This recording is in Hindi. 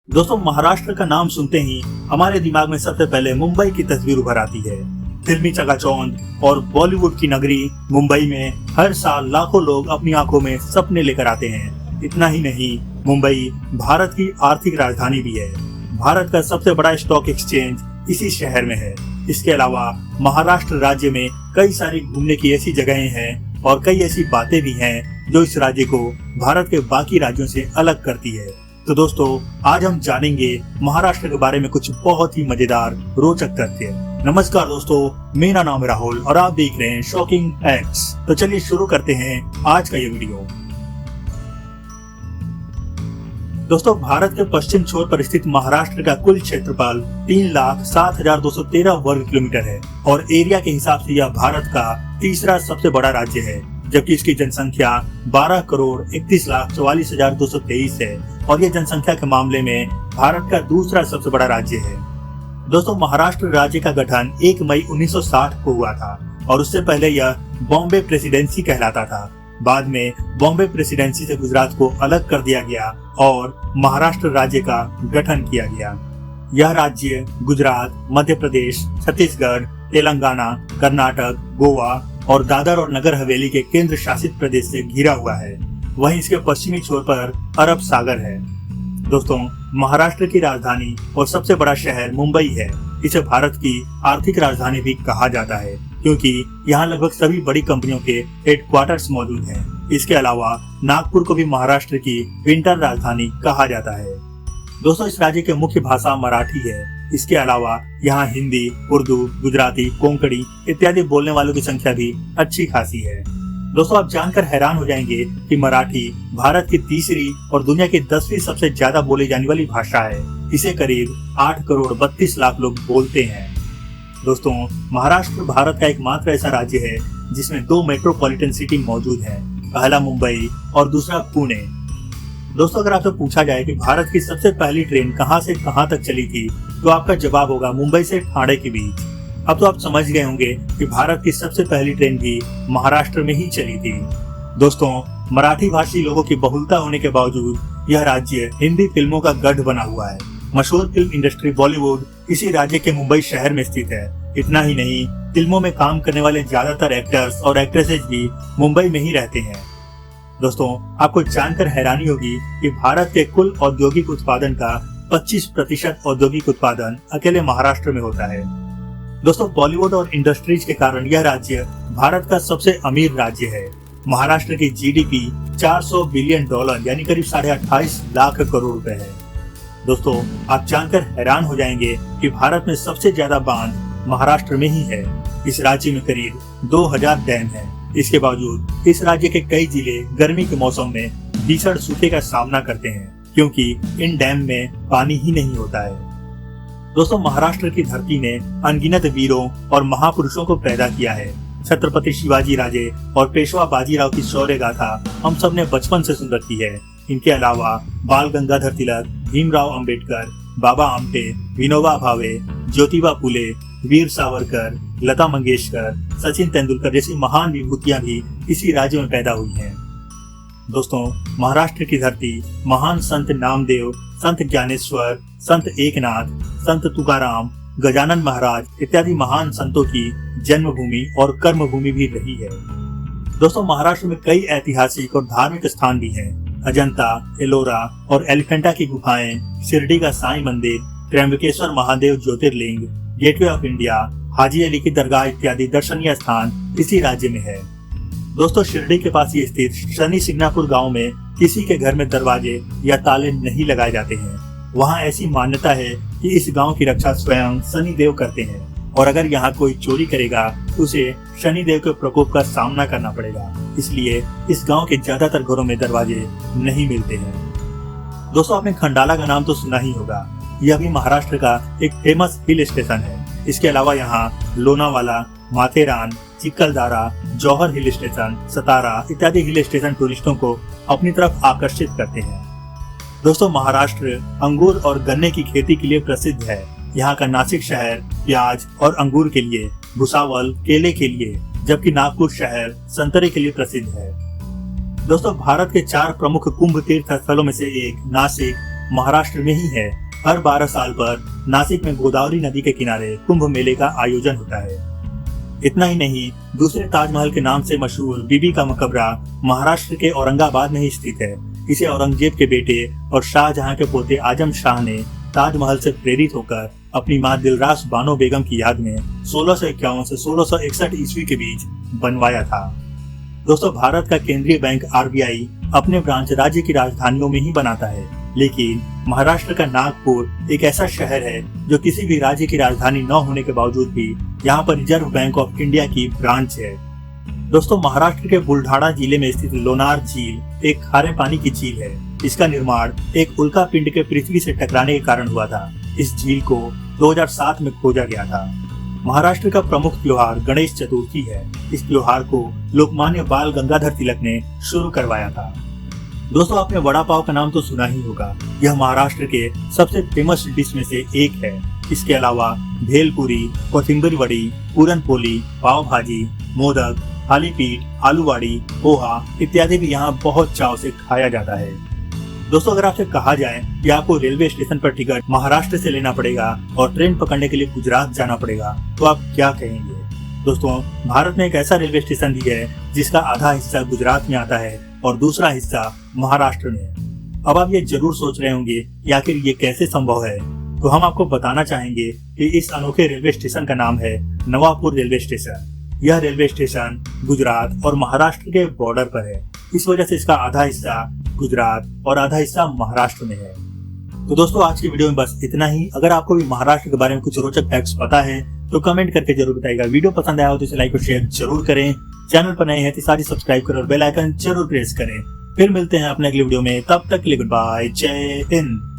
दोस्तों, महाराष्ट्र का नाम सुनते ही हमारे दिमाग में सबसे पहले मुंबई की तस्वीर उभर आती है। फिल्मी चकाचौंध और बॉलीवुड की नगरी मुंबई में हर साल लाखों लोग अपनी आंखों में सपने लेकर आते हैं। इतना ही नहीं, मुंबई भारत की आर्थिक राजधानी भी है। भारत का सबसे बड़ा स्टॉक एक्सचेंज इसी शहर में है। इसके अलावा महाराष्ट्र राज्य में कई सारी घूमने की ऐसी जगहें हैं और कई ऐसी बातें भी हैं जो इस राज्य को भारत के बाकी राज्यों से अलग करती है। तो दोस्तों, आज हम जानेंगे महाराष्ट्र के बारे में कुछ बहुत ही मजेदार रोचक तथ्य। नमस्कार दोस्तों, मेरा नाम है राहुल और आप देख रहे हैं शॉकिंग फैक्ट्स। तो चलिए शुरू करते हैं आज का ये वीडियो। दोस्तों, भारत के पश्चिम छोर पर स्थित महाराष्ट्र का कुल क्षेत्रफल 3,07,213 वर्ग किलोमीटर है और एरिया के हिसाब से यह भारत का तीसरा सबसे बड़ा राज्य है, जबकि इसकी जनसंख्या 12,31,44,223 है और यह जनसंख्या के मामले में भारत का दूसरा सबसे बड़ा राज्य है। दोस्तों, महाराष्ट्र राज्य का गठन 1 मई 1960 को हुआ था और उससे पहले यह बॉम्बे प्रेसिडेंसी कहलाता था। बाद में बॉम्बे प्रेसिडेंसी से गुजरात को अलग कर दिया गया और महाराष्ट्र राज्य का गठन किया गया। यह राज्य गुजरात, मध्य प्रदेश, छत्तीसगढ़, तेलंगाना, कर्नाटक, गोवा और दादर और नगर हवेली के केंद्र शासित प्रदेश से घिरा हुआ है। वहीं इसके पश्चिमी छोर पर अरब सागर है। दोस्तों, महाराष्ट्र की राजधानी और सबसे बड़ा शहर मुंबई है। इसे भारत की आर्थिक राजधानी भी कहा जाता है क्योंकि यहाँ लगभग सभी बड़ी कंपनियों के हेडक्वार्टर्स मौजूद हैं। इसके अलावा नागपुर को भी महाराष्ट्र की विंटर राजधानी कहा जाता है। दोस्तों, इस राज्य की मुख्य भाषा मराठी है। इसके अलावा यहाँ हिंदी, उर्दू, गुजराती, कोंकणी इत्यादि बोलने वालों की संख्या भी अच्छी खासी है। दोस्तों, आप जानकर हैरान हो जाएंगे कि मराठी भारत की तीसरी और दुनिया की 10वीं सबसे ज्यादा बोली जाने वाली भाषा है। इसे करीब 8 करोड़ 32 लाख लोग बोलते हैं। दोस्तों, महाराष्ट्र भारत का एकमात्र ऐसा राज्य है जिसमें 2 मेट्रोपॉलिटन सिटी मौजूद हैं, पहला मुंबई और दूसरा पुणे। दोस्तों, अगर आपसे पूछा जाए कि भारत की सबसे पहली ट्रेन कहां से कहां तक चली थी, तो आपका जवाब होगा मुंबई से ठाणे के बीच। अब तो आप समझ गए होंगे कि भारत की सबसे पहली ट्रेन भी महाराष्ट्र में ही चली थी। दोस्तों, मराठी भाषी लोगों की बहुलता होने के बावजूद यह राज्य हिंदी फिल्मों का गढ़ बना हुआ है। मशहूर फिल्म इंडस्ट्री बॉलीवुड इसी राज्य के मुंबई शहर में स्थित है। इतना ही नहीं, फिल्मों में काम करने वाले ज्यादातर एक्टर्स और एक्ट्रेसेस भी मुंबई में ही रहते हैं। दोस्तों, आपको जानकर हैरानी होगी कि भारत के कुल औद्योगिक उत्पादन का 25% औद्योगिक उत्पादन अकेले महाराष्ट्र में होता है। दोस्तों, बॉलीवुड और इंडस्ट्रीज के कारण यह राज्य भारत का सबसे अमीर राज्य है। महाराष्ट्र की जीडीपी $400 बिलियन यानी करीब 28.5 लाख करोड़ रुपए है। दोस्तों, आप जानकर हैरान हो जाएंगे कि भारत में सबसे ज्यादा बांध महाराष्ट्र में ही है। इस राज्य में करीब 2000 डैम है। इसके बावजूद इस राज्य के कई जिले गर्मी के मौसम में भीषण सूखे का सामना करते हैं क्योंकि इन डैम में पानी ही नहीं होता है। दोस्तों, महाराष्ट्र की धरती ने अनगिनत वीरों और महापुरुषों को पैदा किया है। छत्रपति शिवाजी राजे और पेशवा बाजीराव की शौर्य गाथा हम सब ने बचपन से सुन रखी है। इनके अलावा बाल गंगाधर तिलक, भीमराव अंबेडकर, बाबा आमटे, विनोबा भावे, ज्योतिबा फुले, वीर सावरकर, लता मंगेशकर, सचिन तेंदुलकर जैसी महान विभूतियां भी इसी राज्य में पैदा हुई हैं। दोस्तों, महाराष्ट्र की धरती महान संत नामदेव, संत ज्ञानेश्वर, संत एकनाथ, संत तुकाराम, गजानन महाराज इत्यादि महान संतों की जन्मभूमि और कर्मभूमि भी रही है। दोस्तों, महाराष्ट्र में कई ऐतिहासिक और धार्मिक स्थान भी हैं। अजंता, एलोरा और एलिफेंटा की गुफाएं, शिरडी का साईं मंदिर, त्र्यंबकेश्वर महादेव ज्योतिर्लिंग, gateway of India, Haji Ali की दरगाह इत्यादि दर्शनीय स्थान इसी राज्य में है। दोस्तों, शिरडी के पास ये स्थित शनि सिंगनापुर गांव में किसी के घर में दरवाजे या ताले नहीं लगाए जाते हैं। वहां ऐसी मान्यता है कि इस गांव की रक्षा स्वयं शनि देव करते हैं और अगर यहाँ कोई चोरी करेगा तो उसे शनि देव के प्रकोप का सामना करना पड़ेगा। इसलिए इस गांव के ज्यादातर घरों में दरवाजे नहीं मिलते हैं। दोस्तों, आपने खंडाला का नाम तो सुना ही होगा। यह भी महाराष्ट्र का एक फेमस हिल स्टेशन है। इसके अलावा यहाँ लोनावाला, माथेरान, चिखलदारा, जौहर हिल स्टेशन, सतारा इत्यादि हिल स्टेशन टूरिस्टों को अपनी तरफ आकर्षित करते हैं। दोस्तों, महाराष्ट्र अंगूर और गन्ने की खेती के लिए प्रसिद्ध है। यहाँ का नासिक शहर प्याज और अंगूर के लिए, भुसावल केले के लिए, जबकि नागपुर शहर संतरे के लिए प्रसिद्ध है। दोस्तों, भारत के 4 प्रमुख कुंभ तीर्थ स्थलों में से एक नासिक महाराष्ट्र में ही है। हर 12 साल पर नासिक में गोदावरी नदी के किनारे कुंभ मेले का आयोजन होता है। इतना ही नहीं, दूसरे ताजमहल के नाम से मशहूर बीबी का मकबरा महाराष्ट्र के औरंगाबाद में ही स्थित है। इसे औरंगजेब के बेटे और शाहजहां के पोते आजम शाह ने ताजमहल से प्रेरित होकर अपनी मां दिलरास बानो बेगम की याद में 1651 से 1661 ईस्वी के बीच बनवाया था। दोस्तों, भारत का केंद्रीय बैंक आरबीआई अपने ब्रांच राज्य की राजधानियों में ही बनाता है, लेकिन महाराष्ट्र का नागपुर एक ऐसा शहर है जो किसी भी राज्य की राजधानी न होने के बावजूद भी यहाँ पर रिजर्व बैंक ऑफ इंडिया की ब्रांच है। दोस्तों, महाराष्ट्र के बुलढाणा जिले में स्थित लोनार झील एक खारे पानी की झील है। इसका निर्माण एक उल्का पिंड के पृथ्वी से टकराने के कारण हुआ था। इस झील को 2007 में खोजा गया था। महाराष्ट्र का प्रमुख त्योहार गणेश चतुर्थी है। इस त्योहार को लोकमान्य बाल गंगाधर तिलक ने शुरू करवाया था। दोस्तों, आपने वड़ा पाव का नाम तो सुना ही होगा। यह महाराष्ट्र के सबसे फेमस डिश में से एक है। इसके अलावा भेलपुरी, कोथिंबीर वड़ी, पूरन पोली, पाव भाजी, मोदक, थालीपीठ, आलूवाड़ी, पोहा इत्यादि भी यहाँ बहुत चाव से खाया जाता है। दोस्तों, अगर आपसे कहा जाए कि आपको रेलवे स्टेशन पर टिकट महाराष्ट्र से लेना पड़ेगा और ट्रेन पकड़ने के लिए गुजरात जाना पड़ेगा, तो आप क्या कहेंगे? दोस्तों, भारत में एक ऐसा रेलवे स्टेशन भी है जिसका आधा हिस्सा गुजरात में आता है और दूसरा हिस्सा महाराष्ट्र में। अब आप ये जरूर सोच रहे होंगे कि आखिर ये कैसे संभव है, तो हम आपको बताना चाहेंगे कि इस अनोखे रेलवे स्टेशन का नाम है नवापुर रेलवे स्टेशन। यह रेलवे स्टेशन गुजरात और महाराष्ट्र के बॉर्डर पर है। इस वजह से इसका आधा हिस्सा गुजरात और आधा हिस्सा महाराष्ट्र में है। तो दोस्तों, आज की वीडियो में बस इतना ही। अगर आपको भी महाराष्ट्र के बारे में कुछ रोचक फैक्ट्स पता है तो कमेंट करके जरूर बताइएगा। वीडियो पसंद आया हो तो इसे लाइक और शेयर जरूर करें। चैनल पर नए हैं तो सारी सब्सक्राइब करें और बेल आइकन जरूर प्रेस करें। फिर मिलते हैं अपने अगली वीडियो में। तब तक के लिए गुड बाय, जय हिंद।